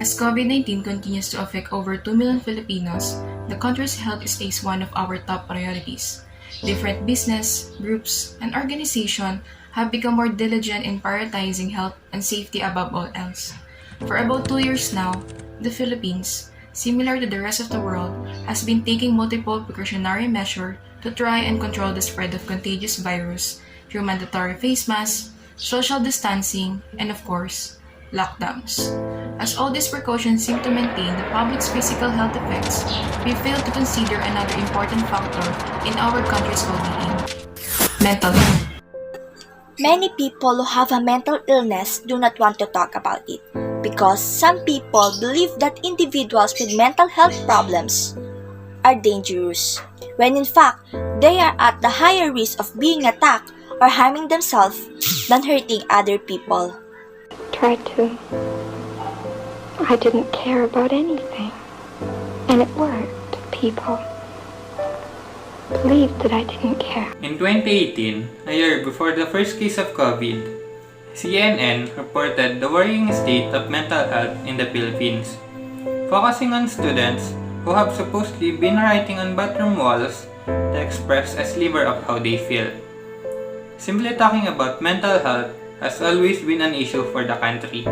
As COVID-19 continues to affect over 2 million Filipinos, the country's health stays one of our top priorities. Different business, groups, and organizations have become more diligent in prioritizing health and safety above all else. For about 2 years now, the Philippines, similar to the rest of the world, has been taking multiple precautionary measures to try and control the spread of contagious virus through mandatory face masks, social distancing, and of course, lockdowns. As all these precautions seem to maintain the public's physical health effects, we fail to consider another important factor in our country's well-being: mental health. Many people who have a mental illness do not want to talk about it because some people believe that individuals with mental health problems are dangerous, when in fact, they are at the higher risk of being attacked or harming themselves than hurting other people. Tried to. I didn't care about anything. And it worked. People believed that I didn't care. In 2018, a year before the first case of COVID, CNN reported the worrying state of mental health in the Philippines, focusing on students who have supposedly been writing on bathroom walls to express a sliver of how they feel. Simply talking about mental health has always been an issue for the country.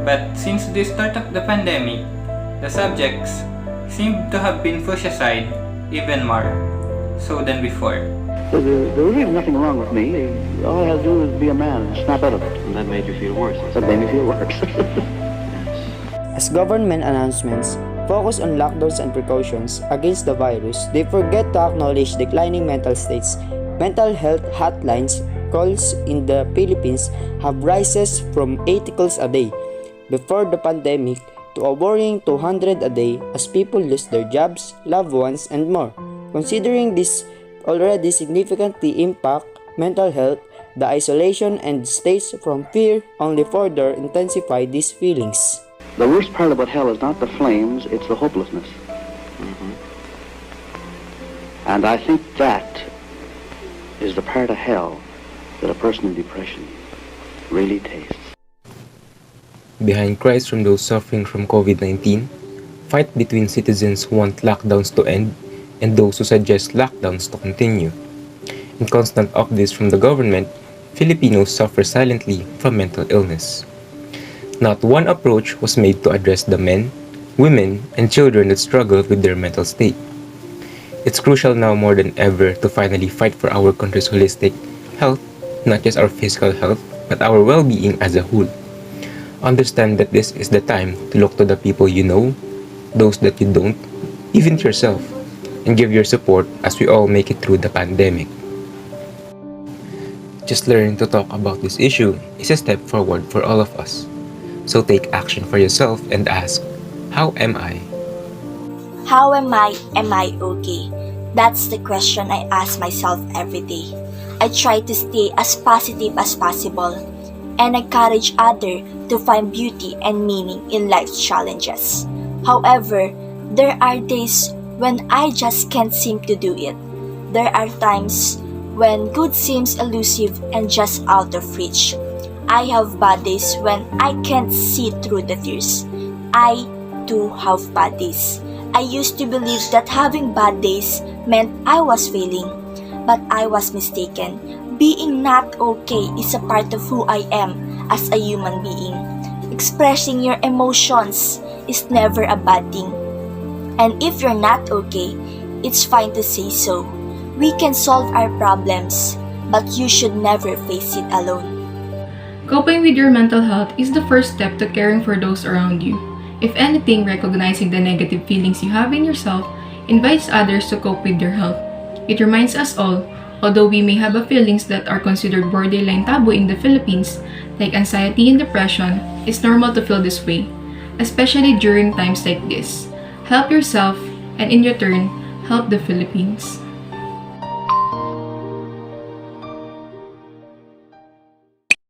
But since the start of the pandemic, the subjects seem to have been pushed aside even more so than before. There really is nothing wrong with me. All I had to do was be a man and snap out of it. And that made you feel worse. That made me feel worse. As government announcements focus on lockdowns and precautions against the virus, they forget to acknowledge declining mental states. Mental health hotlines calls in the Philippines have rises from 80 calls a day before the pandemic to a worrying 200 a day as people lose their jobs, loved ones, and more. Considering this already significantly impact mental health, the isolation and states from fear only further intensify these feelings. The worst part about hell is not the flames, it's the hopelessness. And I think that is the part of hell that a person in depression really tastes. Behind cries from those suffering from COVID-19, fight between citizens who want lockdowns to end and those who suggest lockdowns to continue. In constant updates from the government, Filipinos suffer silently from mental illness. Not one approach was made to address the men, women, and children that struggle with their mental state. It's crucial now more than ever to finally fight for our country's holistic health, not just our physical health, but our well-being as a whole. Understand that this is the time to look to the people you know, those that you don't, even yourself, and give your support as we all make it through the pandemic. Just learning to talk about this issue is a step forward for all of us. So take action for yourself and ask, how am I? How am I? Am I okay? That's the question I ask myself every day. I try to stay as positive as possible and encourage others to find beauty and meaning in life's challenges. However, there are days when I just can't seem to do it. There are times when good seems elusive and just out of reach. I have bad days when I can't see through the tears. I too have bad days. I used to believe that having bad days meant I was failing, but I was mistaken. Being not okay is a part of who I am as a human being. Expressing your emotions is never a bad thing. And if you're not okay, it's fine to say so. We can solve our problems, but you should never face it alone. Coping with your mental health is the first step to caring for those around you. If anything, recognizing the negative feelings you have in yourself invites others to cope with their health. It reminds us all, although we may have feelings that are considered borderline taboo in the Philippines, like anxiety and depression, it's normal to feel this way, especially during times like this. Help yourself, and in your turn, help the Philippines.